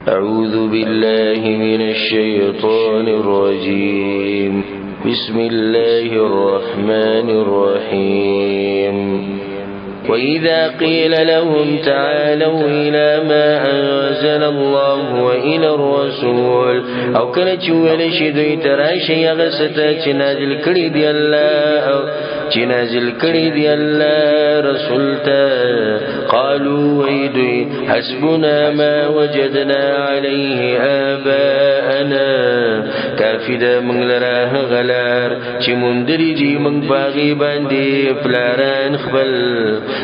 أعوذ بالله من الشيطان الرجيم بسم الله الرحمن الرحيم وإذا قيل لهم تعالوا إلى ما أنزل الله وإلى الرسول أو كلا چوال شدوی تراشی اغسطا چه نازل کری دی اللہ چه نازل کری دی اللہ رسول تا قالوا ویدوی حسبنا ما وجدنا عليه آباءنا کافی دا منگ لراہ غلار چه مندری جی منگ باغی باندی پلاران خبل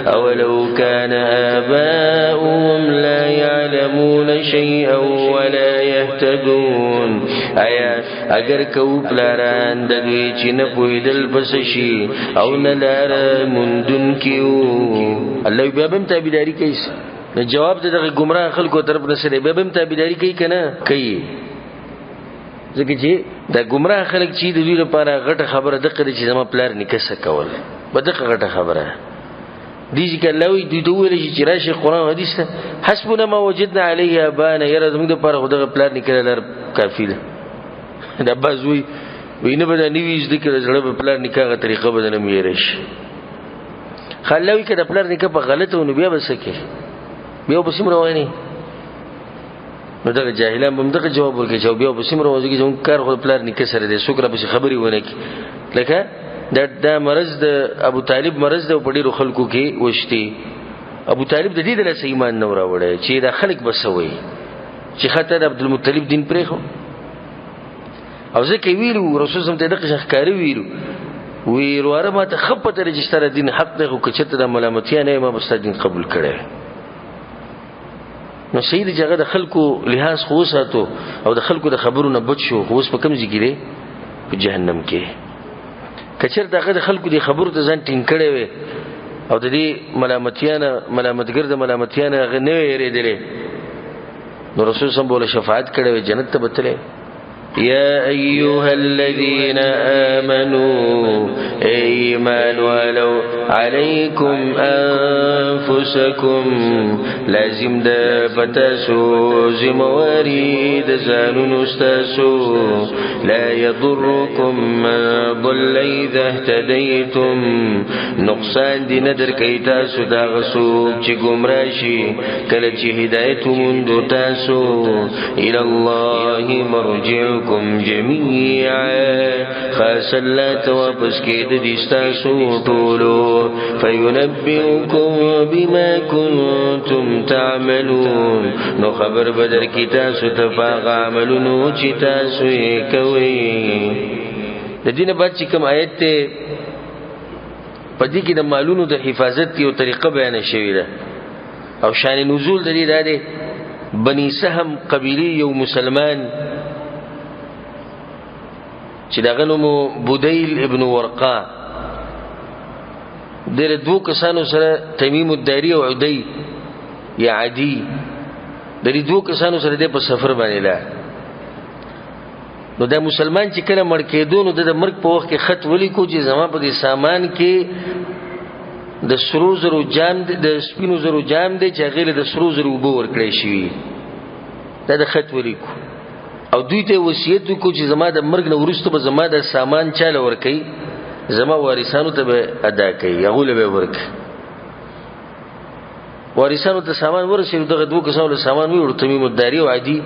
اولو كان آباؤهم لا يعلمون شيئا ولا يهتدون آیا اگر کو پلاران دغی چی نپویدل پسشی او نلار مندن کیو اللہ بیابم تابیداری کیس جواب دغی گمراه خلقو طرف نسره بیابم تابیداری کئی کنا کئی ځکه چې دا گمراه خلق چې د دوی لپاره غټه خبره دغه چې زما پلار نکسه کول به دغه غټه خبره دیږي کله وي دوی دوی چې راشي قرآن حدیث ته حسبنا ما وجدنا عليه ابانا یره زموږ لپاره دغه پلار نکله لار کافی ده دا بازوي وینه به دا نیویز د کړه زړه په پلار نکاغه طریقه بدنه میرش خلوي کده پلار نکاح په غلطه ونو بیا بسکه بیا بسم رواني نو دغه جاهلان هم دغه جواب ورکړي چې بیا بسم رواني چې کار خپل پلار نکاح سره دي سوکره به خبري ونه کی لکه دا مرض د ابو طالب مرض د پډیرو خلکو کې وشتي ابو طالب د دې د ایمان نو راوړی چې دا خلک بسوي چې خاطر عبد المطلب دین پرې خو او ځکه ویلو رسول الله ته دغه ښکاری ویلو ویرواره ما ته خپته رجستر دین حق ده خو کچته د ملامتیا نه ما بس دین قبول کړي نو سید جګه د خلکو لحاظ خو ساتو او د خلکو د خبرونو بچ شو خو اوس په کم ځای کې په جهنم کې کچر دغه د خلکو دی خبرو ته ځان ټینګ کړي وي او د دې ملامتګر د ملامتیانه غنوي یریدلې نو رسول صلی الله علیه وسلم شفاعت کړي وي جنت ته بتله يا أيها الذين آمنوا إيمان ولو عليكم أنفسكم لازم دا بتاسو زمواري دا زانون استاسو لا يضركم من ضل إذا اهتديتم نقصان دي ندر كي تاسو دا غصوب چه گمراشي كلا چه هدايتو مندو تاسو إلى الله مرجعكم جميعا خاص الله توابس كيد ديستاسو طولو فينبئكم بما كنتم تعملون نو خبر بدر کی تاسو تفاق عملونو چی تاسو کوي د دینه بعد چې کوم آیت ته پدې کې د مالونو د حفاظت یو طریقه بیان شوی ده او شان نزول د دې ده بني سهم قبيله یو مسلمان چې دغه نوم بودیل ابن ورقا در دو کسانو سره تمیم الداری او عدی یا عدی در دو کسانو سره د په سفر باندې لا نو دا مسلمان چې کله مړ کېدو نو د مرګ په وخت کې خط ولیکو چې زما په دې سامان کې د سرو زرو جام د سپینو زرو جام دی چې غیر د سرو زرو وبو ورکړی شي دا د خط ولیکو او دوی ته وصیت وکړو چې زما د مرګ نه وروسته به زما د سامان چاله ورکړي زما وارثانو ته به ادا کوي هغه له به ورکړي وارثانو ته سامان ورسېږي دغه دوه کسانو له سامان ویوړ تمیم الداری او عادي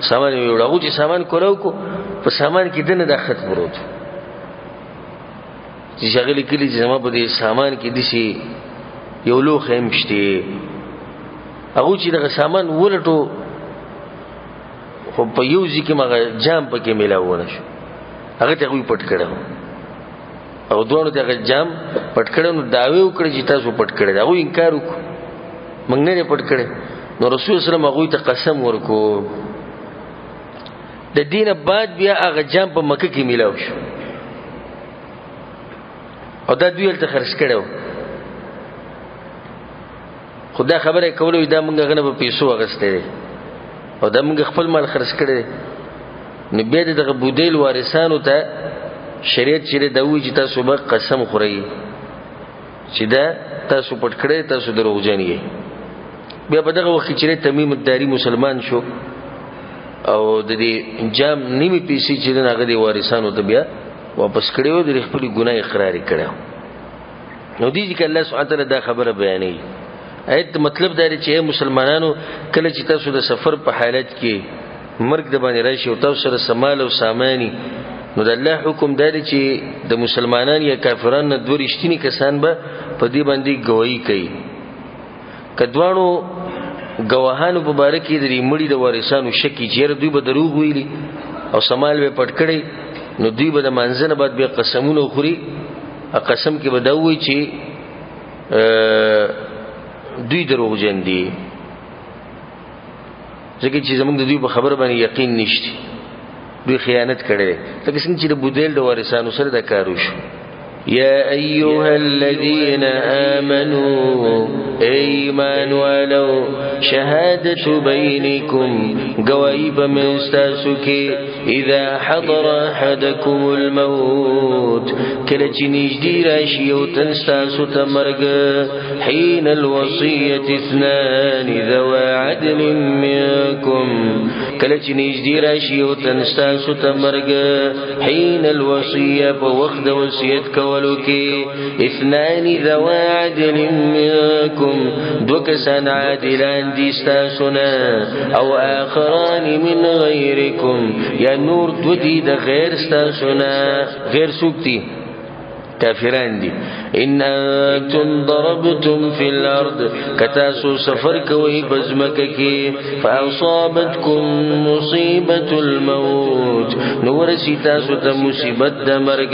سامان ویوړ هغه چې سامان کولو کو په سامان کې دنه د خط پروت چې شغل کلی چې زما په دې سامان کې دشي یو لوخ هم شته هغه چې دغه سامان ولټو خو په یو ځکه مغه جام پکې ملاونه شو هغه ته وی پټ کړو او دوه ته جام پټ کړو نو داوی وکړي چې تاسو پټ کړی دا وی انکار وکړ موږ نه پټ کړی نو رسول صلی الله علیه وسلم هغه ته قسم ورکو د دینه بعد بیا هغه جام په مکه کې ملاو شو او دا دوی ته خرج کړو خدا خبره کولو دا موږ غنه په پیسو اغسته او دا موږ خپل مال خرج کړی نو بیا دغه بودیل وارثانو ته شریعت چې دا وی چې تاسو به قسم خورئ چې دا تاسو پټ کړی تاسو دروغجن یې بیا په دغه وخت چې تمیم الداری مسلمان شو او د دې جام نیمه پیسې چې دغه د وارثانو ته بیا واپس کړو د خپل ګناه اقرار کړو نو دې چې الله سبحانه تعالی دا خبره بیانوي ایت مطلب دا دی چې مسلمانانو کله چې تاسو د سفر په حالت کې مرګ د باندې راشي او تاسو سره سمال او سامانی نو د الله حکم دا دی چې د مسلمانانو یا کافرانو دوه رښتینی کسان به په دې باندې گواہی کوي کدوانو گواهانو مبارک دې مړي د وارثانو شکی چیرې دوی به دروغ ویلي او سمال به پټ کړي نو دوی به د منځنه بعد به قسمونه خوري قسم کې به دا وایي چې دوی دروغجن دي ځکه چې زموږ د دوی په خبره باندې یقین نشته دوی خیانت کړي لکه څنګه چې د بودیل د وارثانو سره دا کار وشو يا أيها الذين آمنوا إيمان ولو شهادة بينكم قوائب من استاسك إذا حضر أحدكم الموت كلچ نجدي راشي وتنستاسو تمرق حين الوصية اثنان ذوى عدل منكم كلچ نجدي راشي وتنستاسو تمرق حين الوصية فوقت وصية ولكي اثنان ذوى عدل منكم دوكسان عادلان ديستاسنا او آخران من غيركم يا نور دودي دا غير استاسنا غير سوكتي کافران دي ان انتم ضربتم في الارض کتاسو سفر کوي بزمکه فاصابتكم مصيبه الموت نور سیتاسو ته مصیبت د مرګ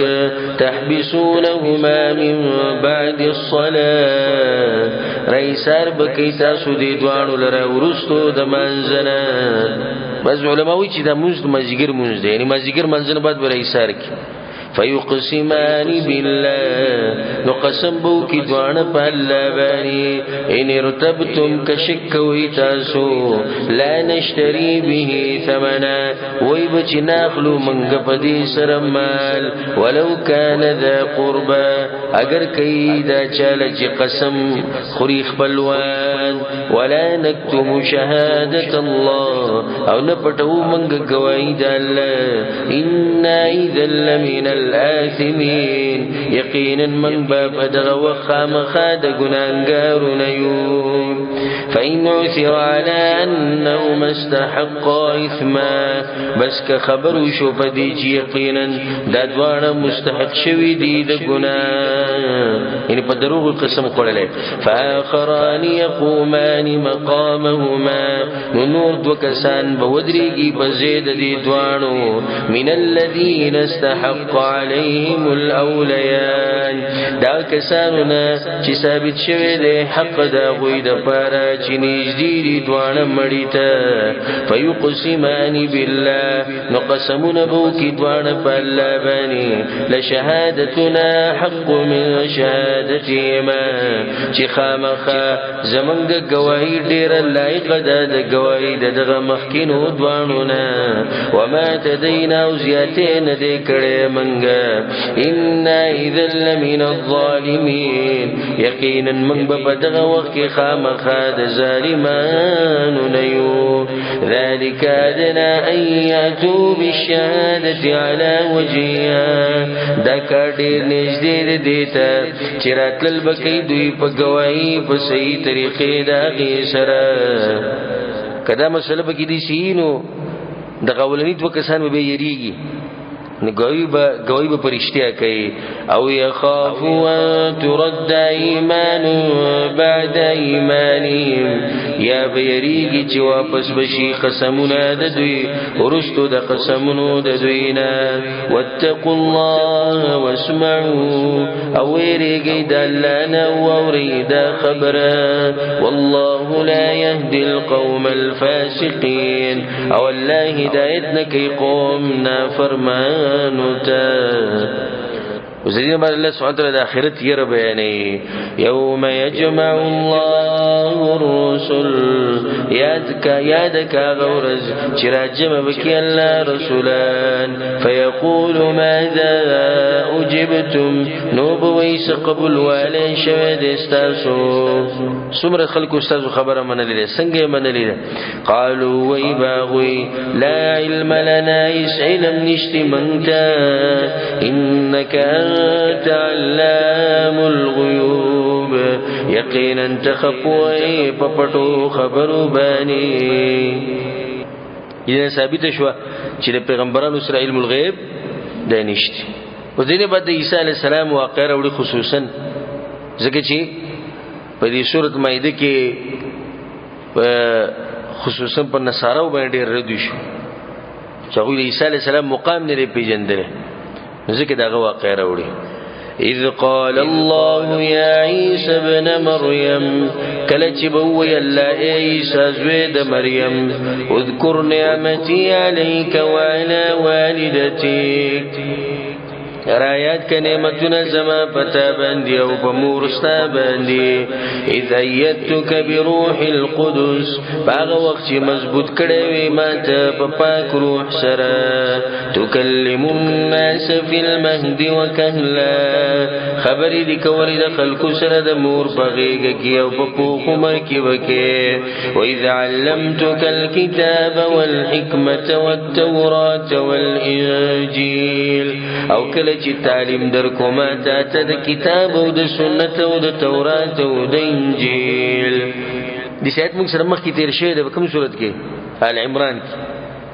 تحبسونهما من بعد الصلاه رئیسار بکی تاسو دي دوانو لره ورستو د منځنه بس علماوی چې د مزګر منځ دي یعنی مزګر منځنه بعد رئیسار کی فيقسمان بالله نقسم بو کی دوان پالا بانی ان ارتبتم کشک ویتاسو لا نشتری به ثمنا وی بچ ناخلو منگ پدی سرمال ولو کان ذا قربا اگر کئی دا چالچ قسم خریخ بلوان ولا نکتم شهادت الله او نپتو منگ گوائی دا اللہ انا اذا لمن الآثمين يقينا من باب أدغ وخام خاد قنانقار نيوم فإن عثر على أنهما استحقا إثما بس كخبر شوف ديج يقينا دادوانا مستحق شوي دي دقنا يعني بدروغ القسم قول لك فآخران يقومان مقامهما نور دوكسان بودريقي بزيد دي دوانو من الذين استحق عليهم الاوليان دا کسانونا چې ثابت شوی دی حق دا غوی د پاره چې نږدې دي دوانه مړی ته فیقسمان بالله نو قسمونه بو کې دوانه په الله باندې لشهادتنا حق من شهادتهما چې خامخا زمونږ د گواهی ډیره لایق ده د گواهی دغه مخکینو دوانو نه وما تدینا او زیاتې نه دی کړې منګه ان اذا لمن الظالمين یقینا من بدغه وخت خامخا د ظالمانو نیو ذلك ادنى ان ياتوا بالشهاده على وجهها دا کډیر نږدې دي ته چې راتل بکې دوی په گواہی په صحیح طریقې دا غي سره کدا مسله بکې دي سینو د غولنی دوه کسان به یریږي گواہی با پرشتیا کوي او يخافوا ان ترد ايمان بعد ايمانهم یا بیریږي چې واپس بشي قسمونه د دوی ورستو د قسمونو د دوینا واتقوا الله واسمعوا او یریږي د الله نه اورید خبره والله لا يهدي القوم الفاسقين او الله هدایت نکي قوم نافرمان وزيدنا بعد الله سبحانه وتعالى الآخرة يربيني يوم يجمع الله الرسل یاد کا غورز چراجم بکی اللہ رسولان فیقول ماذا اجبتم نوب ویس قبول والے شوید استاسو سمر خلق استاسو خبر من لیده سنگ من لیده قالوا ویباغوی لا علم لنا اس علم نشتی منتا انك انت علام الغیوب یقینا تخفوی پپٹو خبرو بانی یہ ثابت شوا چې پیغمبرانو سره علم الغیب دا نشته او دینه بعد عیسی علی السلام واقع راوړي خصوصا ځکه چې په دې سورۃ مائده کې خصوصا په نصاراو باندې رد شو چې هغه عیسی علی السلام مقام نه پیژندل ځکه دا واقع راوړي اذ قال الله يا عيسى ابن مريم كلچ بوي الله عيسى زويد مريم اذكر نعمتي عليك وعلى والدتك رایات کا نعمتنا زما پتا باندې او په مورستا باندې اذ ایتک بروح القدس باغ وخت مضبوط کړي وي ماته په پاک روح سره تکلم الناس فی المهد وکهلا خبرې د کولې د خلکو سره د مور بغیږي کې او په پوخ عمر کې وکي و اذ علمتک الكتاب والحکمه والتوراة والانجیل او کله چې تعلیم در کومه ته د کتاب او د سنت او د تورات او د انجیل د شایت موږ سره مخکې تیر شوی د کوم صورت کې آل عمران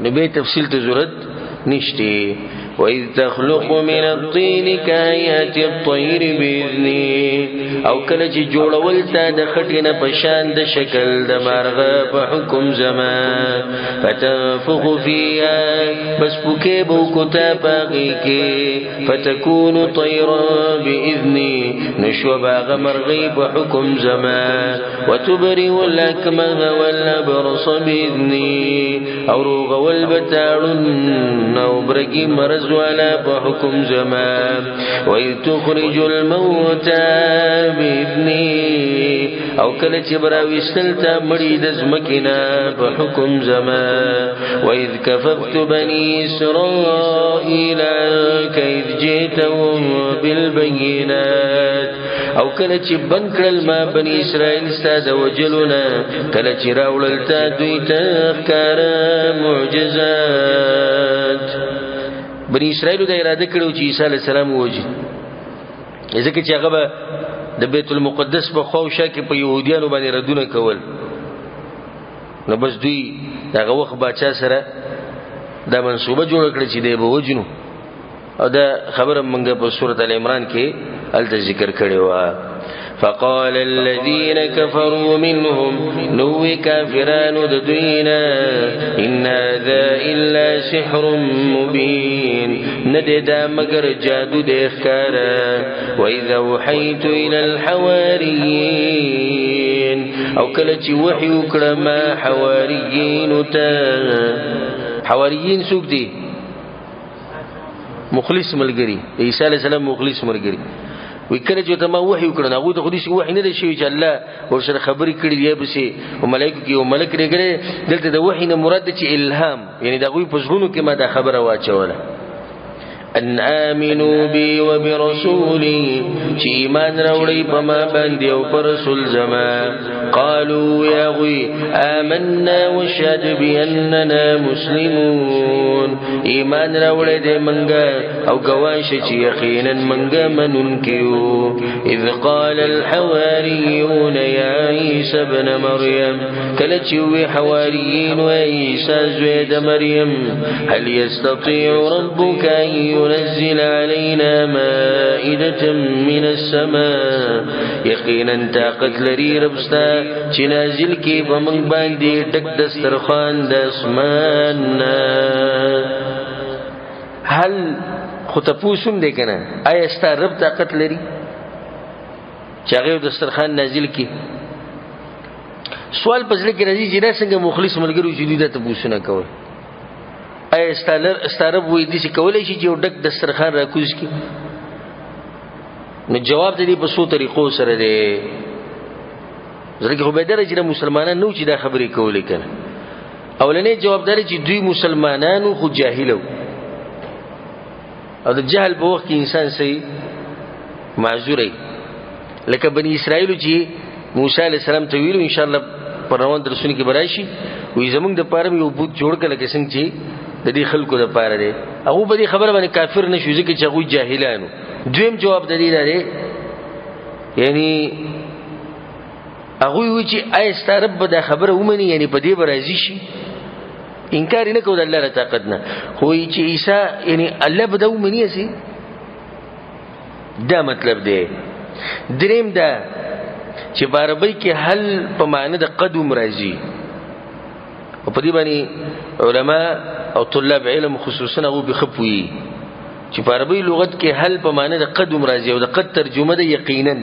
نو به تفصیل ته ضرورت نشته وَإِذْ تَخْلُقُ مِنَ الطِّينِ كَهَيْئَةِ الطَّيْرِ بِإِذْنِي او کله چې جوړول تا د خټینه په شان د شکل د مارغه په حکم زما فتنفخ فيها بس پوکې بو کوتا پاږي کې فتكون طيرا بإذني نشو باغ مرغي په حکم زما وتبرئ الأكمه والأبرص بإذني او روغ والبتاړن او برګي مرز ولا بحكم زمان وإذ تخرج الموتى بإذني او کله چې براوي استلتا مړي د زمکینا بحكم زمان وإذ كففت بني إسرائيل كإذ جئتهم بالبينات او کله چې بن کړل ما بني اسرائيل ستاسو وجلنا کله چې راولل تا دوی ته ښکار معجزات بني اسرائيل د اراده کړو چې عيسى عليه السلام وږي ځکه چې هغه د بیت المقدس په خوښه کې په يهوديانو باندې ردونه کول نو بس دوی دغه وخت بچا سره دا منسوبه جوړ کړی چې دی به وجنو او دا خبره منګه په سورۃ ال عمران کې ال ذکر کړي وا فقال الذين كفروا منهم نو كافرون ددينا ان ذا الا سحر مبين نددا مگر جادو د ښکار واذا وحيت الى الحواريين او کله چې وحي وکړه ما حواريين ته حواريين څوک دي مخلص ملګری عيسى عليه السلام مخلص ملګری وکړه چې ته ما وحي وکړه نو ته خو دې وحي نه دی شوی چې الله ورسره خبرې کړې دی بسې او ملائکه کې او ملک لري دلته د وحي نه مراد چې الهام یعنی دا غوي پزړونو کې ما دا خبره واچوله ان امنوا بي وبرسولي چې ایمان راوړی په ما باندې او پر رسول زما قالوا يا غوي آمنا وشهد باننا مسلمون ایمان راوړی دې منګه او گواش چې یقینا منګه منونکیو اذ قال الحواريون يا عيسى ابن مريم کله چې وی حواریین او عيسى زوی د مریم هل يستطيع ربك ينزل علينا مائدة من السماء یقینا طاقت لري ربستا چې نازل کی بمنګ باندې ډک دسترخوان د اسمان هل خطفوسم دې کنه آیا ستا رب طاقت لري چې هغه دسترخوان نازل کی سوال پزله کې راځي چې دا څنګه مخلص ملګرو چې دې ته پوښتنه کوي اي استارب وې دي چې کولای شي چې ډک دسترخوان راکوز کی نو جواب دې په څو طریقو سره دی زړه کې خو به درجه مسلمانان نو چې دا خبرې کولې کنه. اولنې جواب دار چې دوی مسلمانانو خو جاهلو او د جهل په وخت کې انسان سي معذوري لکه بني اسرائیل چې موسی علی السلام ته ویلو ان شاء الله پر روان درسونه کې براشي وې زمونږ د پاره یو بوت جوړ کړل کې څنګه چې د دې خلکو د پاره دی هغه په دې خبره باندې کافر نشو ځکه چې هغه جاهلانو. دویم جواب د دې لري یعنی هغه وی چې آی سترب د خبره ومني یعنی په دې برازي شي انکار نه کوي د الله طاقت نه خو چې عیسی یعنی الله به د ومني سي دا مطلب دی. دریم دا چې په عربی کې حل په معنی د قدم راځي او په دې باندې علما او طلاب علم خصوصا هغه بخپوي چې په عربی لغت کې حل په معنی د قدم راځي او د قد ترجمه ده یقینا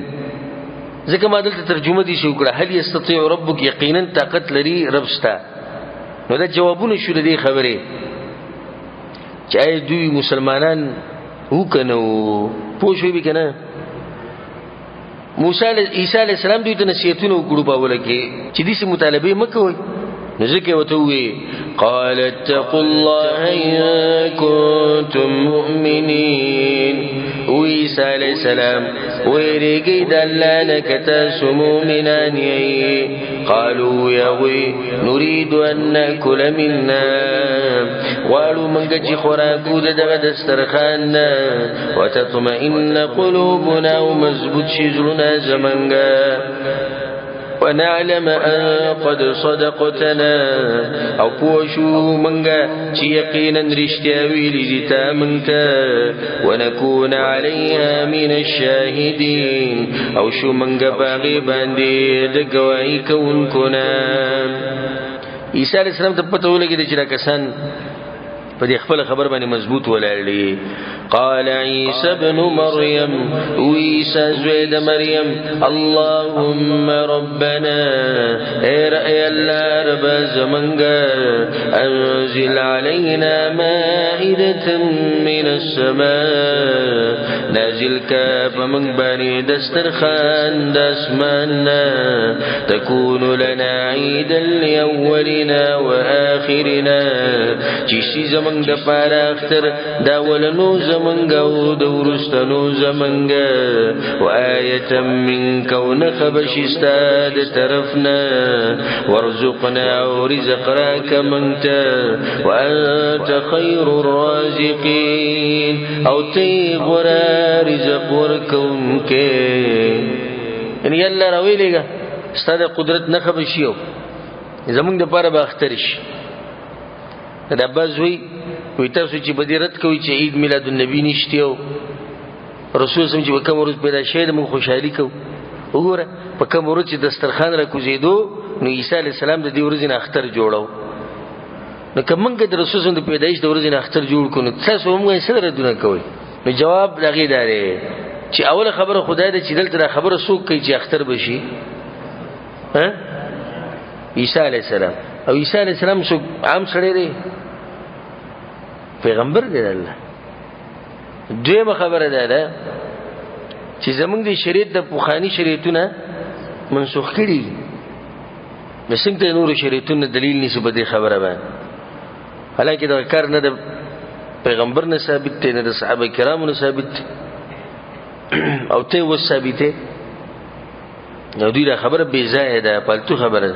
ځکه ما دلته ترجمه دي شو کړه هل یستطيع ربک یقینا طاقت لري رب ستا نو دا جوابونه شو لري خبره چې اې دوی مسلمانان وکنو پوښوي به کنه موسی عیسی علیہ السلام دوی ته نصیحتونه وکړو په وله کې چې دې سي مطالبه مکوئ نزکه وته وی قال اتقوا الله ان كنتم مؤمنين عیسی علیہ السلام ویریږي د الله نه کته مؤمنان یې قالوا يا وی نريد ان ناكل منا والو منګه چې خوراکو دغه دسترخوان وتطمئن قلوبنا ومزبوط شزرنا زمنګه ونعلم ان قد صدقتنا او پوشو منگا چی یقینا رشتیا ویلی دیتا منتا ونکون علیها من الشاهدین او شو منگا باغی باندی دگوائی کون کنا. عیسی علیہ السلام ته پته ولګی چې دا کسان په دې خپل خبر باندې مضبوط ولاړی. قال عيسى ابن مريم وعيسى زويد مريم اللهم ربنا اي الله رب زمنگا انزل علينا مائدة من السماء نازل کا بمن بانی دسترخان داسماننا تكون لنا عيدا لأولنا وآخرنا چیسی زمنگ پارا اختر داولنو زمنگ او دورستنو زمنگ و آیتا منک و نخبش استاد طرفنا ورزقنا و رزق راک منتا و انت خیر الرازقین او تیغ ورا رزق ورکون کے یعنی اللہ روی لے گا استاد قدرت نخبشیو زمنگ دا پارا با اخترش دا بازوی وی تاسو چې بدیرت کوي چې عید میلاد النبی نشته او رسول سم چې کوم ورځ پیدا شوی موږ خوشحالي کوو. وګوره په کوم ورځ چې دسترخوان را کوزیدو نو عیسی علی السلام د دې ورځې نه اختر جوړاو نو کومنګ د رسول سم د پیدایش د ورځې نه اختر جوړ کړو تاسو هم یې سره دونه کوي. نو جواب لغی داره چې اوله خبره خدای د چې دلته خبره څوک کوي چې اختر بشي ها عیسی علی السلام او عیسی علی السلام څوک عام سره دی پیغمبر دی الله. دویمه خبره ده چې زمونږ د شریعت د پوخانی شریعتونه منسوخ کړي نو څنګه نور شریعتونه دلیل نشي په دې خبره باندې حالکه دا کار نه د پیغمبر نه ثابت دی نه د صحابه کرامو نه ثابت او ته و ثابته نو دې خبره بے ځای ده پالتو خبره.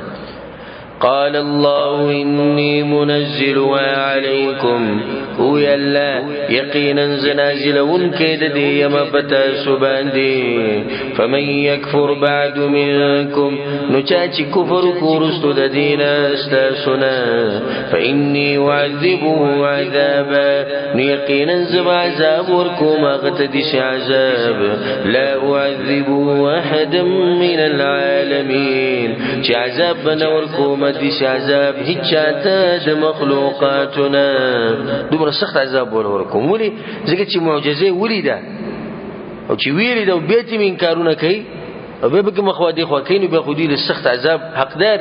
قال الله إني منزلها عليكم هو يلا يقينا زنازل ونكيد دي يما بتا سبان دي فمن يكفر بعد منكم نچاچ كفر كورستو دا دينا استاسنا فإني وعذبه عذابا يقينا زم عذاب وركم اغتدش عذاب لا أعذبه أحدا من العالمين چه عذاب بنوركم دیش عذاب هیچ چاته د مخلوقاتنا دومره سخت عذاب ورکوم ولی ځکه چې معجزه ولیدا او چې ویلی دا بیت من کارونه کوي او به بګه مخوادي خو کینو به خودی له سخت عذاب حقدار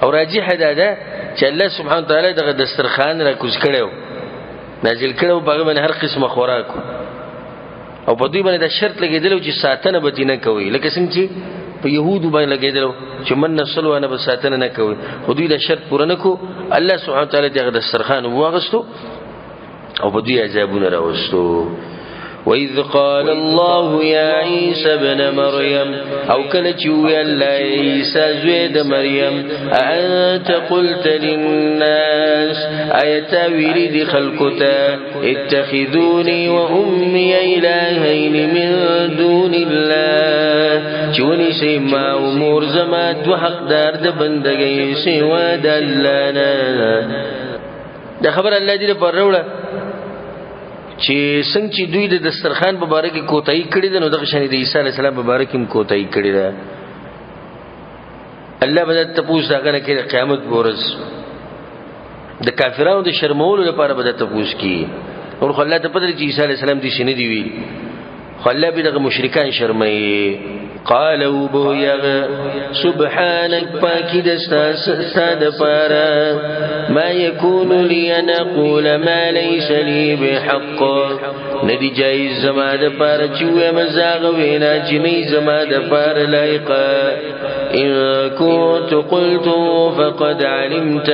او راجح ده چې الله سبحانه وتعالى دغه دسترخوان را کوز کړو نازل کړو په باندې هر قسمه خوراک او په دوی باندې د شرط لګیدل چې ساتنه به دینه کوي لکه څنګه چې په يهودو باندې لګېدلو چې من نسل ونه به ساتنه نه کوي خو دوی د شرط پوره نه کو الله سبحانه وتعالی دغه دسترخوان واغستو او په دوی عذابونه راوستو. وَإِذْ قَالَ اللَّهُ يَا عِيسَى ابْنَ مَرْيَمَ او کله چې وی الله عیسی زوی د مریم أأنت قلت للناس آیت ویری دی خلقتا اتخذوني وأمي إلهين من دون الله چونی سی ما امور زما دو حقدار د بندګۍ سوا د الله نه. دا خبر الله دې پر وروړه چې څنګه چې دوی د دسترخوان په باره کې کوتاهي کړې ده نو دغه شان د عیسی علی السلام په باره کې هم کوتاهي کړې ده. الله به تپوس هغه نه کې قیامت ورځ د کافرانو د شرمولو لپاره به تپوس کی او خو الله ته پدې چې عیسی علی السلام دې شنه دی وی خو الله به دغه مشرکان شرمایي. قالوا بويا سبحانك باكي دستاد پارا ما يكون لي أن أقول ما ليس لي بحق ندي جائز زما د پارا چوه مزاغ وینا چنی زما د پارا لائقا إن كنت قلت فقد علمت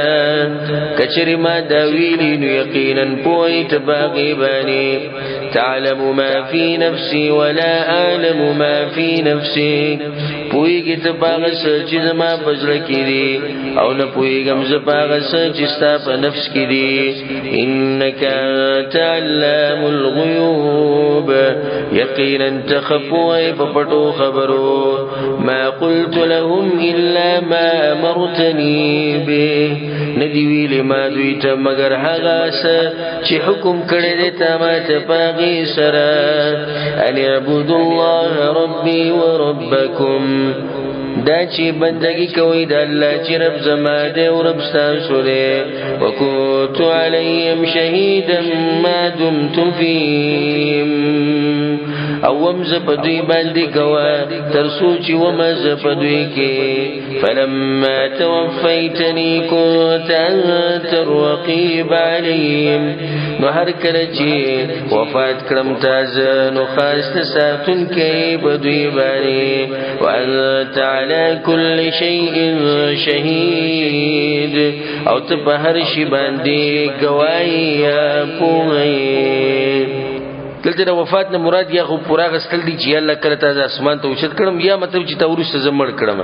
كچر ما داويلين يقينا بويت باغباني تعلم ما في نفسي ولا أعلم ما في نفسي پویگی تا پاغا سچی زما پزر کی دی او نا پویگم زپاغا سچی ستا پا نفس کی دی انکا تعلام الغیوب یقینا تخفوی پا پتو خبرو ما قلت لهم الا ما امرتنی بے ندیویل ما دویتا مگر حغاسا چی حکم کرده تا ما تپاغی سرا ان اعبدو اللہ ربی و ربکم دا چی بندگی کوئی دا اللہ چی رب زما دے و رب ستاسو دے وکنتو علیم شہیدا ما دمتو فیم او ومز پدوی باندی کوا ترسو چی ومز پدوی کے فلما توفیتنی کنت انت الرقیب علیم نو ہر کلچی وفات کرم تازن و خاست ساتن کے بدوی بانی وانت على كل شيء شهيد او تب هر شي باندې گواہی پوهی. دلته د وفات نه مراد یا خو پورا غسل دي چې الله کړه ته اسمان ته اوچت کړم یا مطلب چې تورسته زمړ کړم.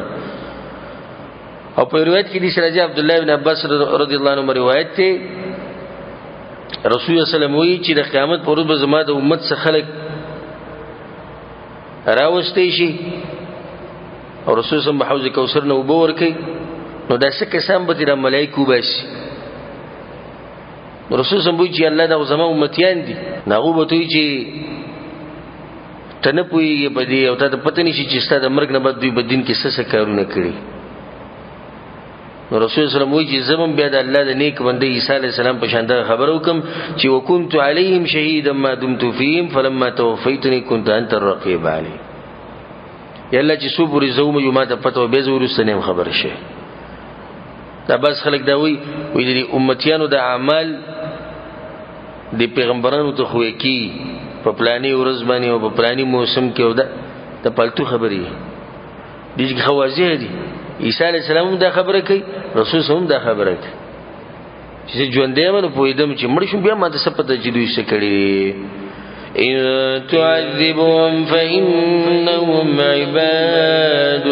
او په روایت کې د سراج عبد الله بن عباس رضی الله عنه روایت ته رسول الله صلی الله علیه وسلم وی چې د قیامت پر ورځ به زما د امت څخه خلک راوستي شي او رسول الله په حوض کوثر نو وبور کوي نو دا څه کسان به د ملائکه باسي. رسول الله وی چې الله دا زما امتیان دي ناغو به توي چې تنه پوي په دې او ته پته نشي چې ستاسو د مرګ نه بعد دوی بدین کې څه کارونه کړی. نو رسول الله وی چې زمون بیا د الله د نیک بنده عیسی علی السلام په شان دا خبر وکم چې وکنت علیهم شهیدا ما دمت فیهم فلما توفیتنی کنت انت الرقیب علی. یلا چې سو پوری زوم یو ما ته پته به زورستنیم خبر شه. دا بس خلک دا وی د امتیانو د اعمال د پیغمبرانو ته خو کی په پلاني ورځ باندې او په پلاني موسم کې او د پالتو خبرې دي چې خوازی دي. عیسی علی السلام دا خبره کوي رسول هم دا خبره کوي چې ژوندې منو پویدم چې مړ شم بیا ما ته سپته چې دوی څه کړی. إن تعذبهم فإنهم عبادك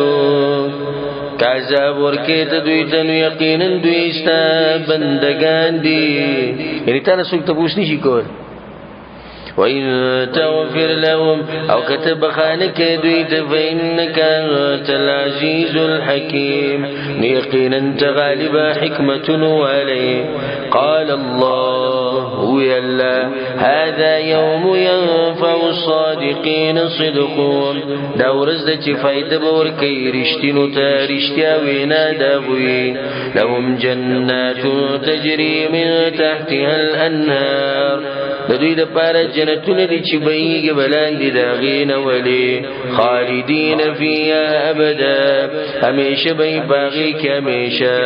كعذاب ورکیت دوی تنو یقینا دوی استا بندگان دی یعنی تانا سوک تبوس نیشی کول. وإن تغفر لهم او كتب خانك دويت فإنك أنت العزيز الحكيم يقينا تغالب حكمة عليه. قال الله يلا هذا يوم ينفع الصادقين صدقهم دورز دچ فائدہ بورکی رشتینو تا رشتیا وینا داوی لهم جنات تجري من تحتها الأنهار دوی د پاره جنتونه دي چې بهيږي بلاندې داغین ولی خالدین فيها ابدا همیشه به باغی کې همیشه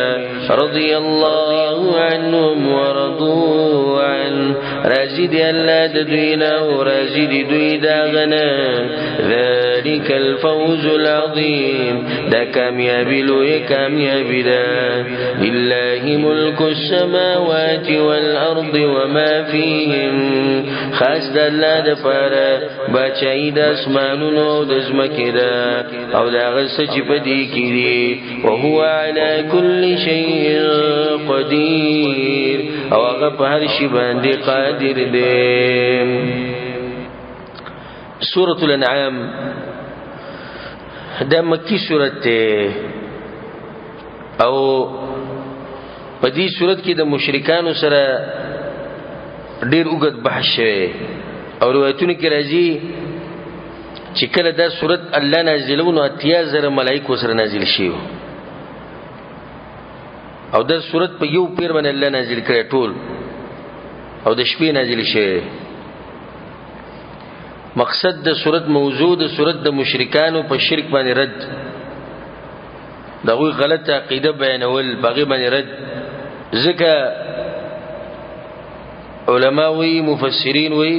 رضی الله عنهم ورضوا عنه راضي دي الله د دوی نه او راضي دي دوی داغنه ذلك الفوز العظيم دا کامیابی لوی کامیابی دا لله ملک السماوات والارض وما فيهم خاص دا اللہ دا پارا باچائی دا اسمانونو دا زمکی دا او دا غصة پدی کی دی وهو على كل شيء قدير او اغا پہر شبان دی قادر دی سورة الانعام دا مکی سورت تے او پا دی سورت کی دا مشرکانو سره ډیر اوږد بحث شوی او روایتونه کې راځي چې کله دا سورت الله نازلو نو 80,000 ملائکه سره نازل شي او دا سورت په یو پیر باندې الله نازل کړی ټول او د شپې نازل شي مقصد د سورت موضوع د سورت د مشرکانو په شرک باندې رد دغه غلط عقیده بیانول باغی باندې رد ځکه علماء وی مفسرین وی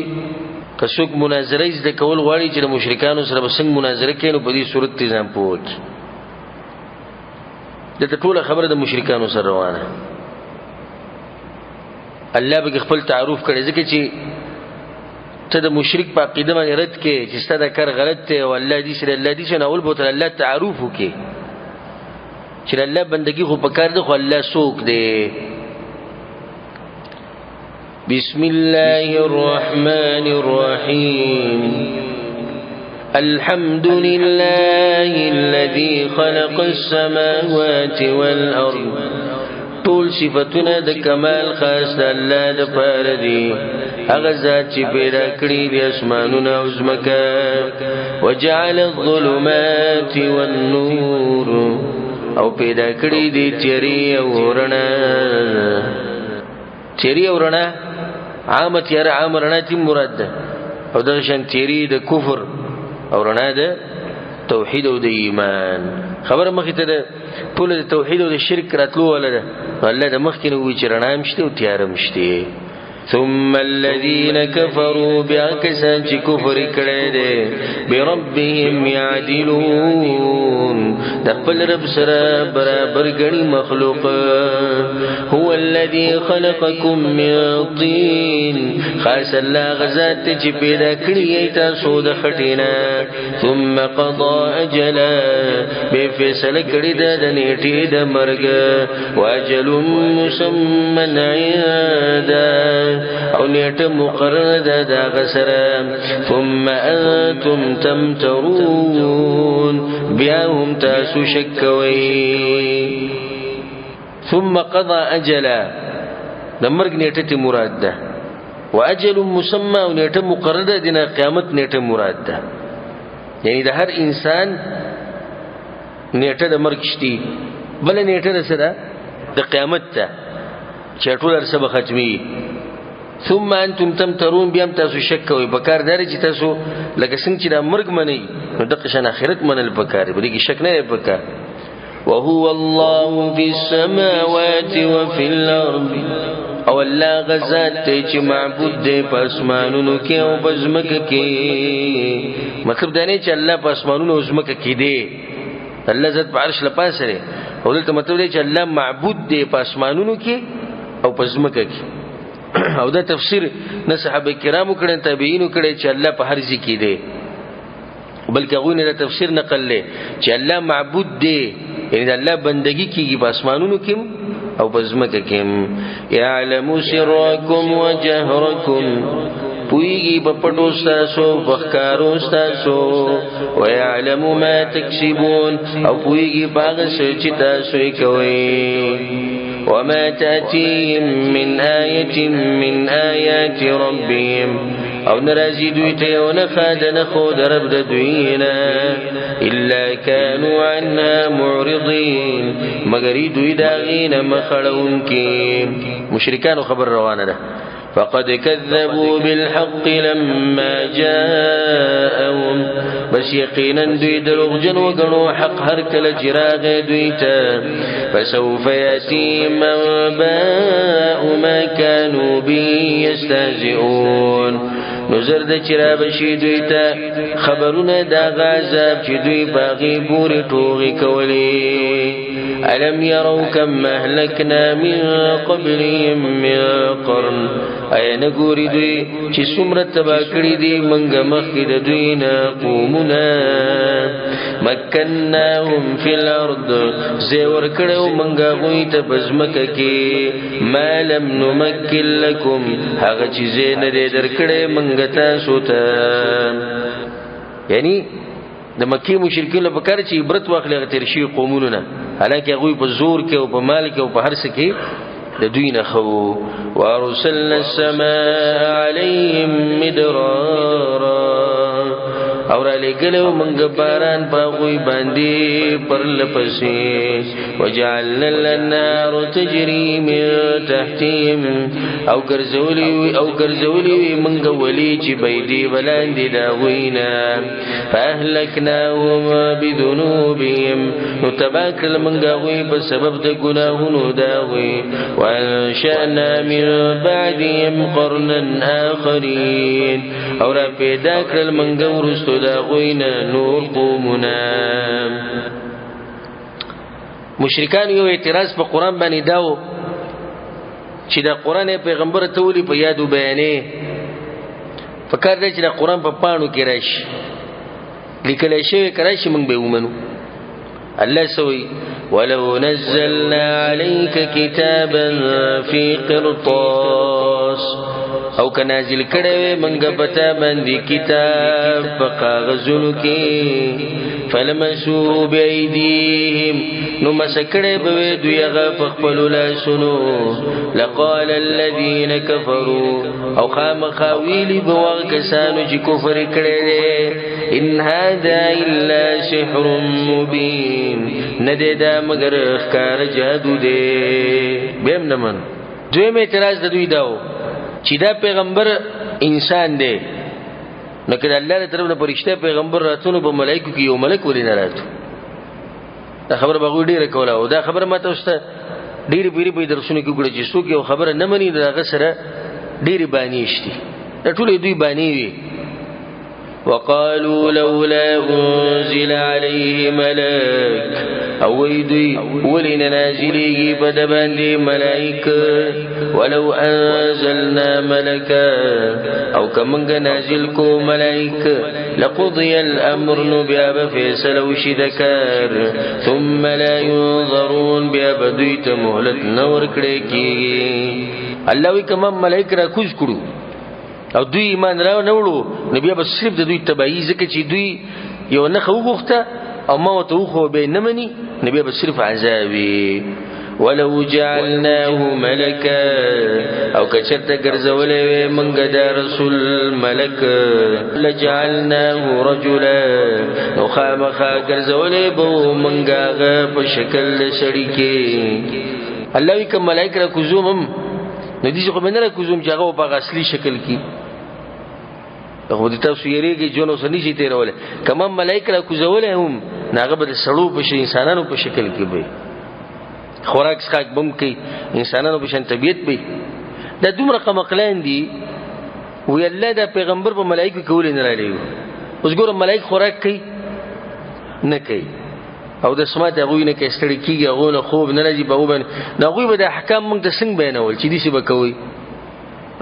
کڅوک مناظره د کول غواړي چې د مشرکانو سره به څنګه مناظره کینو په دې صورت ته ځم پوهه د ټوله خبره د مشرکانو سره روانه الله به خپل تعارف کړي ځکه چې ته د مشرک په عقیده باندې رد کې چې ستاسو کار غلط دی او الله دې سره الله دې نه اول بوتل الله تعارف وکي چې الله بندگی خو پکار ده خو الله سوک دی بسم الله الرحمن الرحيم الحمد لله الذي خلق السماوات والأرض طول صفتنا د کمال خاص د الله د پاره دی هغه ذات چې پیدا کړی د اسمانونو او زمکه وجعل الظلمات والنور او پیدا کړی دی تیری او رڼا تیری او رڼا عام تیار عام رڼا تی مراد ده او د شان تیری د کفر او رڼا ده توحید او د ایمان خبر مخې ته ده ټول د توحید او د شرک راتلو ولده الله د مخکې نو وی چې رڼا مشته او تیار مشته ثم الذين كفروا بعكسان چې کفر کړي دي بربهم يعدلون د خپل رب سره برابر غني مخلوق هو الذي خلقكم من طين خاص الله غزات چې پیدا کړی تاسو د خټینا ثم قضى اجلا به فیصله کړی د نیټه د مرګ واجل مسمى عنده او نیټه مقرره ده دا غسره ثم انتم تمترون بیا هم تاسو شکوي ثم قضى اجلا د مرګ نیټه ته مراد ده واجل مسمى او نیټه مقرره ده د قیامت نیټه مراد ده یعنی د هر انسان نیټه د مرګ شتي بل نیټه سره د قیامت ته چې ټول ارسبه ختمي ثم انتم تمترون بیا تاسو شک کوئ بکار دار چې تاسو لکه څنګه چې د مرګ منئ نو د قشن اخرت منل بکار بلې کې شک نه بکار وهو الله في السماوات وفي الارض او الله غزاد ته چې معبود دی په اسمانونو کې او په ځمکه کې مطلب دا نه چې الله په اسمانونو او ځمکه کې دی الله ذات په عرش لپاسه دی او دلته مطلب دی چې الله معبود دی په اسمانونو کې او په ځمکه کې او دا تفسیر نه صحابه کرامو کړي تابعینو کړي چې الله په هر ځای کې دی بلکې هغه نه تفسیر نقل لې چې الله معبود دی یعنی الله بندگی کیږي په اسمانونو کې او په ځمکه کې يعلم سرکم وجهرکم پویږي په پټو تاسو بخکارو تاسو ويعلم ما تکسبون او پویږي باغ چې تاسو کوي وما تأتيهم من آية من آيات ربهم او نرازي دويته ونخاد نخود رب دوينا إلا كانوا عنها معرضين مغري دوي داغين مخلونكي مشركان خبر روانا ده فقد كذبوا بالحق لما جاءهم بس يقينا دوي دروغجن وقنوا حق هركل جراغ دويتا فسوف يأتيهم أنباء ما كانوا به يستهزئون نو نظر د چرا بشي دوی ته خبرونه دا غذاب چې دوی باغی پوری ټوغي کولی الم يروا كم اهلكنا من قبلهم من قرن اين ګوري دوی چې څومره تبا کړی دي منګه مخکې د دوی نه قومونه مکناهم فی الارض زور کړو منګه غوی ته بزمکه کې ما لم نمکن لكم هغه چې زین دې درکړې منګه تاسو ته یعنی د مکی مشرکین په کار چې عبرت واخلې غتر شي قومونه نه حالکه غوی په زور کې او په مال کې او په هر څه کې د دوی نه خو وارسلنا السماء عليهم مدرارا اور علی گلو منگ باران پاغوی باندی پر لپسی وجعلنا النار تجری من تحتیم او گرزولی منگ ولی چی بیدی بلاندی داوینا فاہلکناهم بذنوبهم نتباکل منگ آغوی بسبب دا گناهنو داوی وانشأنا من بعدهم قرنا آخرین اور پیدا کرل منگ ورستو دا غوینا نور قومنا مشرکان یو اعتراض په قرآن باندې داو چې دا قرآن پیغمبر تولی په یادو بیانې فکر دی چې دا قرآن په پاڼو کې راشي لیکلی شوی که راشي موږ به ومنو الله سوی ولو نزلنا عليك كتابا في قرطاس او که نازل کړه منګه پتا باندې کتاب په کاغذونو کې فلمسوا بأيديهم نو مسکړه به دوی هغه په خپل لاسونو لقال الذين كفروا او خامخاویلی به هغه کسانو چې کفر کړي ان هذا الا سحر مبين نددا مگر ښکار جادو دی بهم نمن دوی می اعتراض د دوی داو چې دا پیغمبر انسان دی نو کله الله تعالی طرف نه فرشته پیغمبر راتونو په ملائکه کې یو ملک ولې نه راتو دا خبر بغوی ډیره کوله او دا خبر ماته واست ډیره پیری په درسونه کې ګړي چې څوک یو خبره نه مني دا غسره ډیره بانی شتي دا ټول دوی بانی وي وقالوا لولا انزل عليه ملك او ويدي ولنا نازلي بدبان دي ملائكه ولو انزلنا ملكا او كمنغ نازلكو ملائكه لقضي الامر نبياب فيصل وشدكار ثم لا ينظرون بابديت مهلت نور کړي الله وي کوم ملائکه را کوز کړو او دوی ایمان راو نه وړو نبی به صرف د دوی تبعی ځکه چې دوی یو نه خو غوښته او ما وته خو به نه مني نبی به صرف عذابي ولو جعلناه ملكا او کچته ګرځولې منګه د رسول ملک لجعلناه رجلا نو خامخا ګرځولې بو منګه په شکل سړی کې الله وی کوم ملائکه را کوزوم نو دې خو بنره کوزوم چې هغه په اصلي شکل کې خو دې تاسو یریږي جنو سني شي تیرول کما ملائکه را کوزولې هم ناغه به سړو په انسانانو په شکل کې به خوراک څخه بم کې انسانانو په شان طبيعت به دا دومره قمقلان دي وی الله دا پیغمبر په ملائکه کول نه راړي اوس ګور ملائکه خوراک کوي نه کوي او د سمات غوی نه کې ستړي کیږي غوونه خوب نه راځي په وبن دا غوی به د احکام موږ د څنګه بیانول چې دي څه وکوي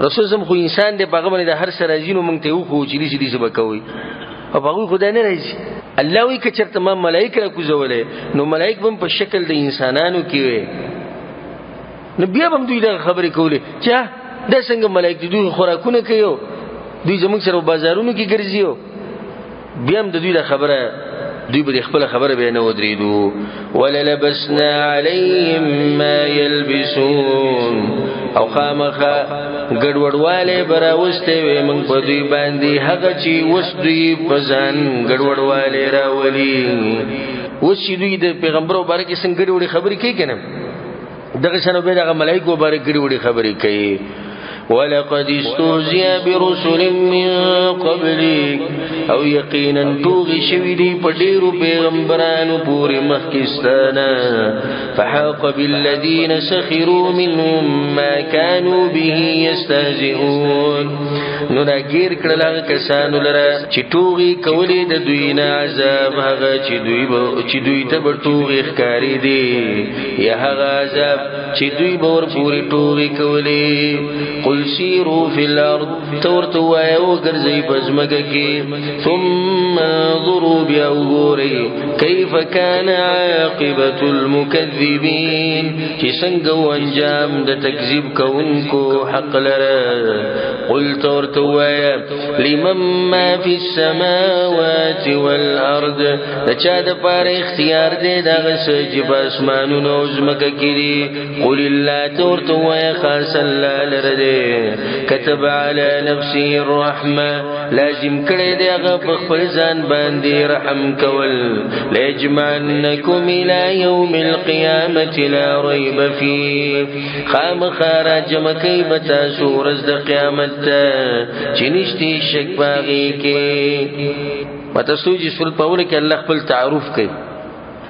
رسول زم خو انسان دی په غوونه د هر سره راځي نو موږ ته خو چې دي څه وکوي او هغه خدای نه راځي الله وی که چرته ما ملائکه را کوزولې نو ملائکه هم په شکل د انسانانو کې وي نو بیا هم دوی دا خبرې کولې چې دا څنګه ملائکه دوی خوراکونه کوي دوی زموږ سره بازارونو کې ګرځي بیا هم د دوی دا خبره دوی به خپل خبره به نه ودریدو وللبسنا عليهم ما يلبسون او خامخا ګډوډواله براوسته وي موږ په دوی باندې هغه چې وس دوی بزن ګډوډواله راولي وس چې دوی د پیغمبر مبارک څنګه ګډوډي خبرې کوي کنه دغه شنو به دغه ملائکه مبارک ګډوډي خبرې کوي ولقد استهزئ برسل من قبلك او یقینا توغی شوی دی پډیرو پیغمبرانو پوری مخکستانا فحاق بالذین سخروا منهم ما كانوا به يستهزئون نو دا گیر کړل کسانو لره چې توغی کولی د دوی نه عذاب هغه چې دوی ته ټوغی ښکاری دی یا هغه عذاب چې دوی بور پوری ټوغی کولی قل سیروا فی الارض تورت وایو ګرځي پزمکه کې ثم انظروا بیاوری کیف کان عاقبت المکذبین چې څنګه و انجام د تکذیب کوونکو حق لره قل تورت وایا لمن ما فی السماوات والارض چا د پاره اختیار دی دا چې په اسمانونو او زمکه کې دی قل الله تورت وایا خاص الله لره كتب على نفسه الرحمة لازم کړی دی هغه په خپل ځان باندې رحم کول ليجمعنكم الى يوم القيامة لا ريب فيه خامخا راجم کوي بتا سورز د قیامت چې نشتی شک باغی کې مته سوجي سورۃ پاول کې الله خپل تعارف کوي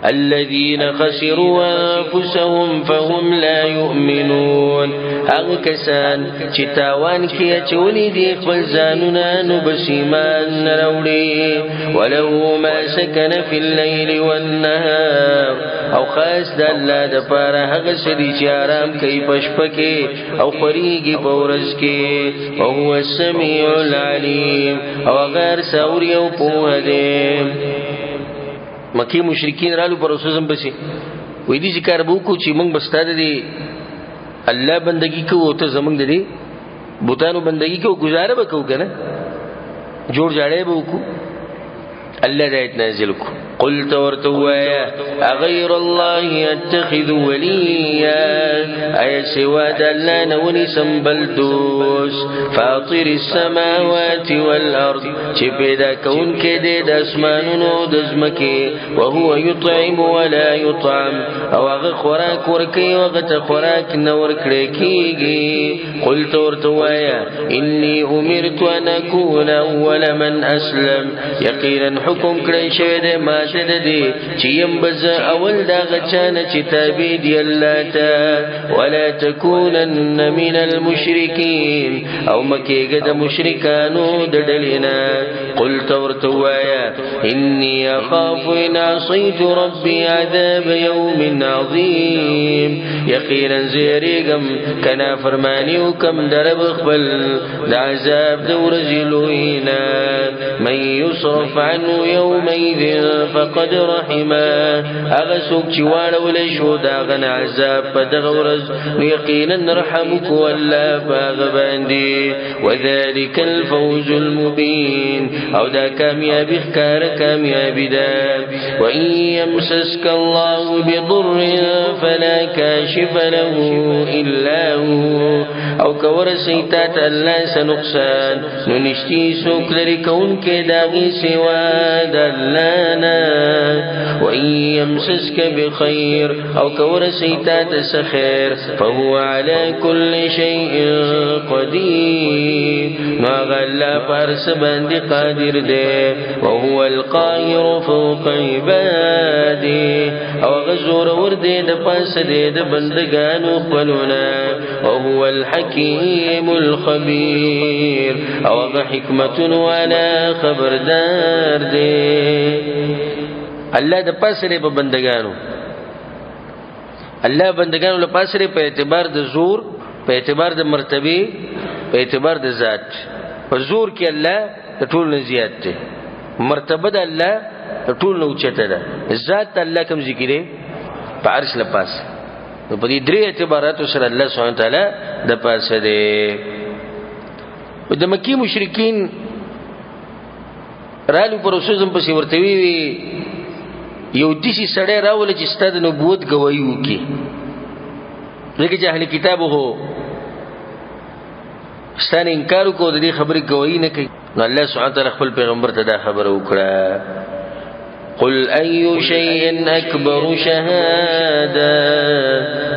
الذين خسروا انفسهم فهم لا يؤمنون هغه کسان چې تاوان کې چولې دي خپل ځانونه نو بس ایمان نه راوړي ولو ما سكن في الليل والنهار او خاص د الله د پاره هغه سړي چې آرام کوي پشپ کې او خوريږي په ورځ کې او هو السميع العليم او غیر سوري او په دې مکی مشرکین رالو پر رسول زم بسی وې دي ذکر بو کو چې موږ بستاده دي الله بندگی کو ته زمنګ دي بوتانو بندگی کو گزاره وکاو کنه جوړ جاړې بو کو الله دې نازل کو قلت ورتوایا اغیر الله اتخذ ولیا اي سوا دلنا وني سنبل دوس فاطر السماوات والارض چې پیدا کون کې د اسمانونو د زمکه وهو يطعم ولا يطعم او هغه خوراک ورکي او هغه خوراک نه ورکړي کیږي قلت ورتوایا اني امرت ان اكون اول من اسلم یقینا حکم کړی شوی د ما شددي چې يم بز اول دا غچانه چې تابع دی الله ته ولا تكونن من المشركين او مکیګه د مشرکانو د ډلینا قلت ورتوایا اني اخاف ان عصيت ربي عذاب يوم عظيم یقینا زیریګم کنا فرمانی وکم درب خپل د عذاب د ورځې لوینا من يصرف عنه يومئذ فقد رحمه اغه سوک چې واړول شو دا غن عذاب په دغه ورځ یقینا رحمك والله باغ باندې وذلك الفوز المبين او دا کامیابی ښکار کامیابی ده وان يمسسك الله بضر فلا كاشف له الا هو او کور سیتات الله سنقصان نو نشتی سوک لري کون کې داغي سوا دلنا وان يمسسك بخير او کور سیتات سخير فهو على كل شيء قدير نو غلا پرس باندې قادر دی وهو القاهر فوق عباده او غزور ور دی د پاس دی د بندگانو خپلونه وهو الحكيم الخبير او حکمت والا خبردار دی الله د پاسره په بندگانو الله بندگانو له پاسره په اعتبار د زور په اعتبار د مرتبه په اعتبار د ذات په زور کې الله د ټول نه زیات دی مرتبه د الله د ټول نه اوچته ده ذات الله کوم ذکر دی په عرش له پاس نو په دې درې اعتباراتو سره الله سبحانه وتعالى د پاسه دی د مکی مشرکین رالو پر رسول په ورته وی یو دیسی سړی راول چې ستاسو نبوت گواہی وکي لکه چې اهل کتاب هو ستاسو انکار کو د دې خبرې گواہی نه کوي نو الله سبحانه وتعالى خپل پیغمبر ته دا خبره وکړه قل اي شيء اكبر شهاده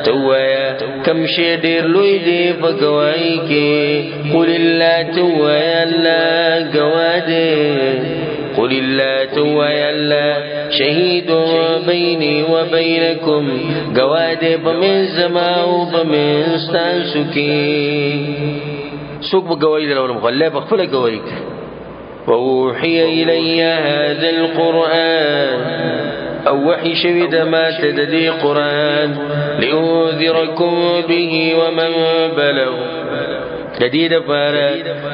توایا کم شی ډیر لوی دی په گواہی کې قل الله تو یا الله گواه دی قل الله تو یا الله شهید بیني وبینکم گواه دی په زما او په تاسو کې څوک به گواہی درولم الله په خپل گواہی کوي ووحي إلي هذا القرآن أو وحي شوید ما تددي قرآن لأنذركم به ومن بلغ لدید پارا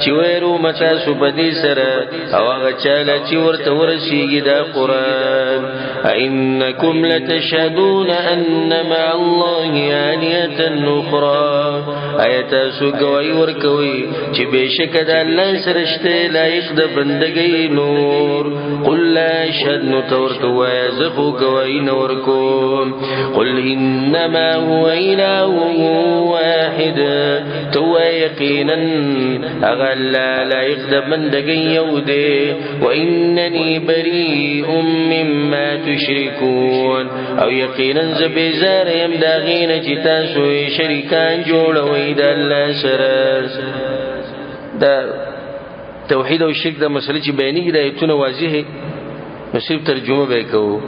چویرو متاسو بدی سرا او آغا چالا چی ورطا ورسیگی دا قرآن اینکم لتشهدون ان مع الله آلیتا نخرا آیتاسو گواہی ورکوی چی بیشک دا اللہ سرشتے لائق دا بندگی نور قل لا اشهد نتورتو ویازخو گواہی نورکو قل انما هو اله واحد تو یقین اغلا لا يخدم من دقي يودي وإنني بريء مما تشركون او يقينا زبزار يمداغين جتاسو شركان جوڑ ويدا الله سراس دا توحيد او الشرك دا مسألة بياني دا يتون واضحه نصيب ترجمه بيكو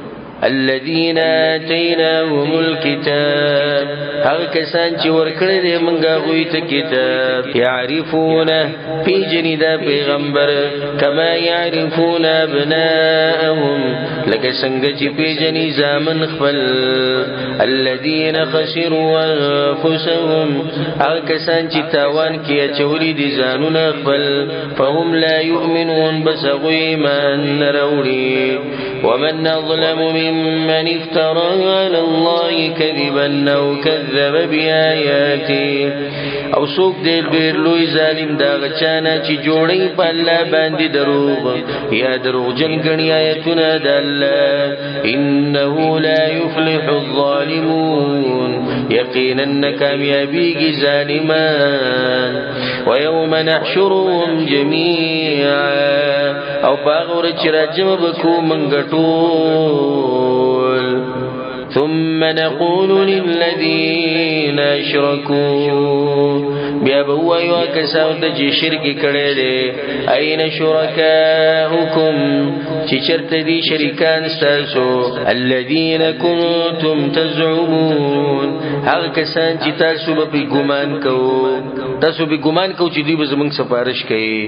الذين آتيناهم الكتاب هغه کسان چې ورکړل دي مونږه غوي ته کتاب يعرفونه في جندا پیغمبر كما يعرفون ابناءهم لکه څنګه چې پیجنې زامن خپل الذين خسروا انفسهم هغه کسان چې تاوان کې چولې دي ځانونه خپل فهم لا يؤمنون بس غوي من نروړي ومن أظلم ممن افترى على الله كذبا أو كذب بآياته او سوک دیر بیر لوی ظالم دا غچانا چی جوڑی پا اللہ باندی دروغ یا دروغ جنگنی آیتنا دا اللہ انہو لا يفلح الظالمون یقینا کامیابی ظالمان ویوم نحشرهم جمیعا او باغور چراجم بکو منگٹول ثم نقول للذين اشركوا بیا بوا یو کساو د چې شرک کړي دي اين شرکاؤکم چې چرته دي شریکان تاسو الذين كنتم تزعمون هغه کسان چې تاسو به ګمان کوو چې دوی به زمونږ سفارش کوي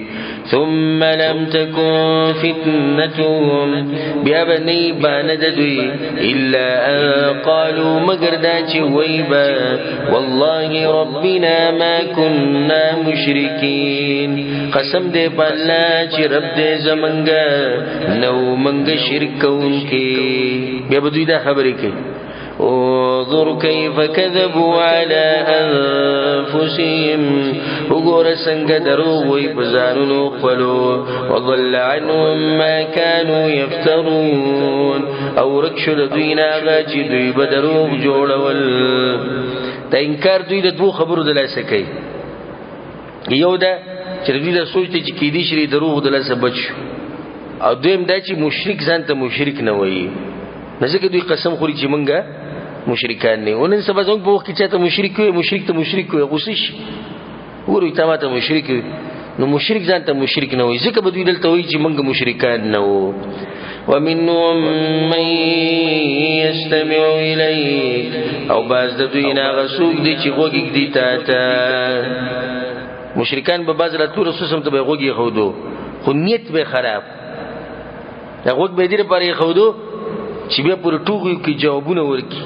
ثم لم تكن فتنتهم بیا بني باند دوی الا قالوا مگر دا چې وایبا والله ربنا ما كنا مشرکین قسم دې په الله چې رب دې زمونږ نو منګ شرک کوونکی بیا به دوی دا خبرې کوي انظر كيف كذبوا على انفسهم وګوره څنګه دروغ وي په ځانونو خپلو وضل عنهم ما كانوا يفترون او رکشو د دوی نه هغه چې دوی به دروغ جوړول دا انکار دوی د دوه خبرو د لاسه کوي یو دا چې دوی د سوچ ته چې کېدی شي دروغ د لاسه بچ او دویم دا چې مشرک ځان ته مشرک نه وایي نه ځکه دوی قسم خوري چې مونږه مشرکان نه ونن سبا څنګه په وخت کې چې ته مشرک وي مشرک ته مشرک وي غوسه شي ورته ته ماته مشرک نو مشرک ځان ته مشرک نه وي ځکه به دوی دلته وایي چې مونږ مشرکان نه وو ومنهم من يستمع إليك او باز د دوی نه غسوک دي چې غوږی دي تا مشرکان به باز راتو رسوسم ته به غوږی خودو خو نیت به خراب دا غوږ به دې لپاره خودو چې بیا پر ټوګو کې جوابونه ورکي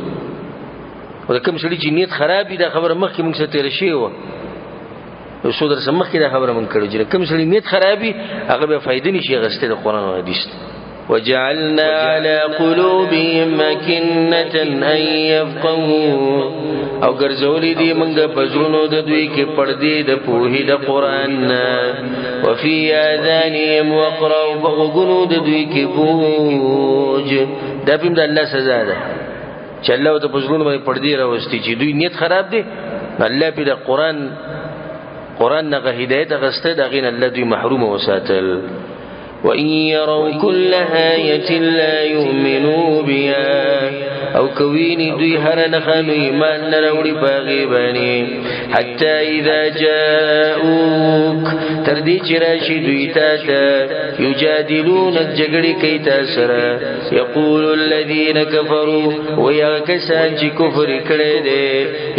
او کوم سړي چې نیت خراب دي دا خبره مخکې موږ سره تیر شي و سو در سمخ کې دا خبره موږ کړو چې کوم سړي نیت خرابي هغه به فائدې نشي غسته د قران او حديث وجعلنا على قلوبهم أكنة أن يفقهوا او ګرځولې دي موږ پزړونو د دوی کې پردې د پوهې د قران وفي آذانهم وقرا وبغونو د دوی کې بوج دا په د الله سزا ده چې الله ته پزړونو باندې پردې راوستي چې دوی نیت خراب دي الله په د قران نه هدایت غسته دا غین الله دوی محروم وساتل وَإِن يَرَوْا كُلَّ آيَةٍ لَا يُؤْمِنُوا بِهَا او کوینی دوی هر نخانو ایمان نراوڑی باغی بانی حتی اذا جاؤوک تردی چراشی دوی تاتا یجادلونک جگڑی کئی تاسرا یقول الذین کفروا ویا کسان چی کفر کردے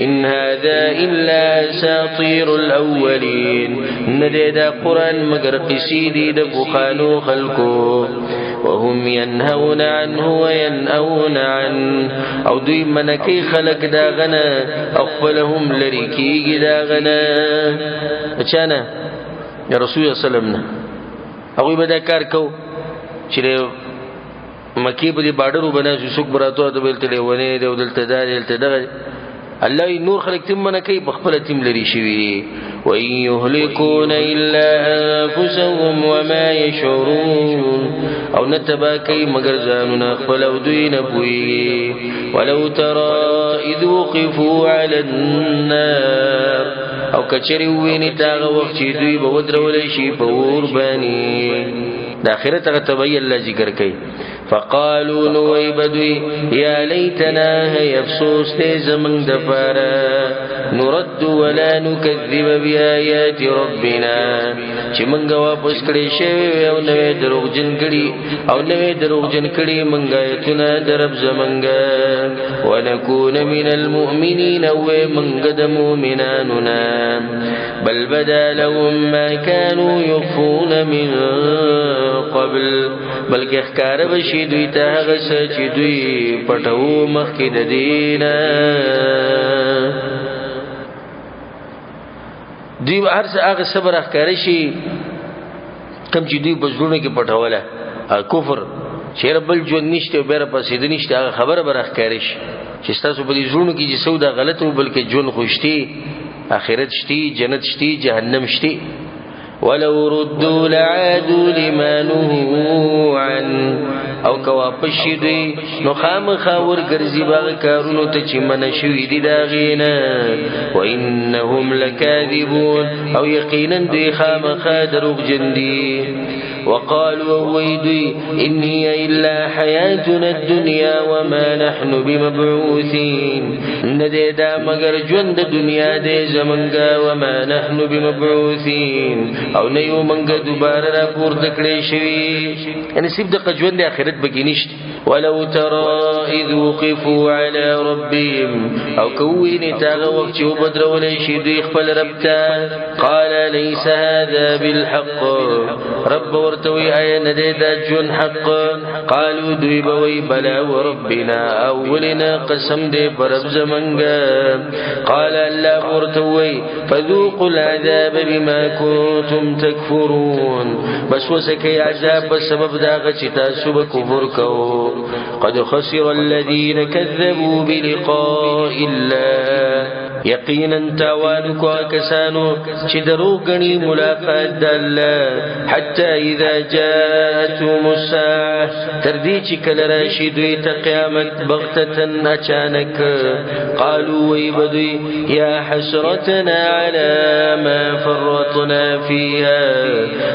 ان هذا الا اساطیر الاولین ندے دا قرآن مگر قسیدی دا بخانو خلقو وهم ينهون عنه وينأون عنه او دوی منکی خلق دا غنا اقبلهم لرکی دا غنا اچانا یا رسول اللہ صلی اللہ علیہ وسلم اگوی بدا کار کو چلے مکی با دی بارڈرو بنا سوک براتو دا بلتلے ونی دا دلتا دا دلتا دا اللہ نور خلق تم منکی بخبل تم لری شوی وَإِن يُهْلِكُونَ إِلَّا أَنفُسَهُمْ وَمَا يَشْعُرُونَ او نتباکی مگر زانونا خفلو دوین پوئی ولو ترى اذ وقفوا على النار او کچریوینی تاغ وقت چی دوی بودرولیشی پور بانی دا آخرت اغتبای اللہ ذکر کئی فقالوا نوی بدوی یا لیتنا ہے افسوس تے زمن دفارا نرد ولا نکذب بیایات ربنا چی منگا واپس کڑی شوی او نوی دروغ جن کڑی او نوی دروغ جن کڑی منگا یتنا درب زمنگا ونکون من المؤمنین اوی منگا دا مومناننا بل بدا لهم ما كانوا يخفون من قبل بلکہ اخکار بشی دوی تاغس چی دوی پتو مخید دینا دوی هر آغا صبر اخکارشی کم چی دوی بزرونه کی پتولا کفر چی ربل جون نشتے و بیر پاسید نشتے آغا خبر بر اخکارش چی ستاسو پا دی زرونه کی جسو دا غلط ہو بلکہ جون خوشتی آخرت شتی جنت شتی جہنم شتی ولو ردوا لعادوا لما نهوا عنه او کواپشی دوی نو خام خاور گرزی باغ کارونو تا چی منشوی دی داغینا و انهم لکاذبون او یقینا دوی خام خادروغ جندی وقالوا ويدي إن هي إلا حياتنا الدنيا وما نحن بمبعوثين ندي دا مگر جوند دنیا دے زمنگا وما نحن بمبعوثين او نیو منگا دوبارہ را پور دکڑے شوی یعنی سب دقا جوند آخرت بکی نشت ولو ترى إذ وقفوا على ربهم او کوینی تاغا وقت چو بدرو لیشی دوی اخبال ربتا قال ليس هذا بالحق رب ورتوي آیا ندے دا جون حق قالوا دوی بوی بلا وربنا اولنا قسم دے برب زمنگا قال اللہ ورتوي فذوقوا العذاب بما كنتم تكفرون بس وسکی عذاب بسبب داغا چتا سب کفر کو قد خسر الذين كذبوا بلقاء الله یقینا تاوانکو آکسانو چی درو گنی ملاقات داللہ حتی اذا جاءتهم الساعة تردی چی کل راشی دوی تا قیامت بغتتن اچانک قالوا ویبدوی یا حسرتنا على ما فرطنا فيها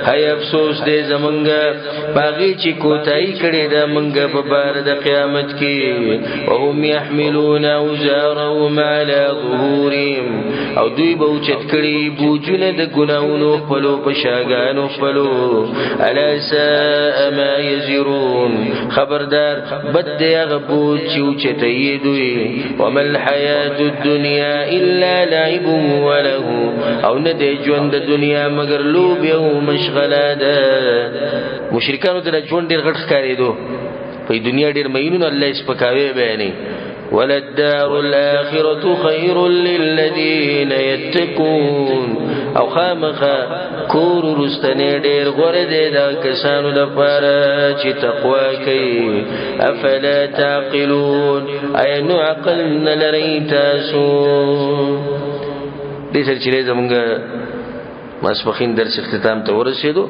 hay افسوس دے زمنگا باغی چی کوتائی کڑی دا منگا ببار دا قیامت کی وهم يحملون اوزارهم على ظهور او دوی بوچت کړي بوجونه د ګناونو خپلو پشاګانو خپلو الا ساء ما يزرون خبردار بد دی هغه بوج چې اوچتې دوی وما الحياة الدنيا الا لعب وله او نه دی ژوند د دنیا مگر لوب او مشغله ده مشرکانو ته ژوند ډیر غټ ښکارېدو په دنیا ډیر مینون الله سپکاوي بیانې وللدار الآخرة خير للذين يتقون او خامخا کور رستنی ډیر غوره دی دا کسانو لپاره چې تقوا کوي افلا تعقلون ایا نو عقل نه لرئ تاسو دې سره چې زمونږ ماسپخین درس اختتام ته ورسېدو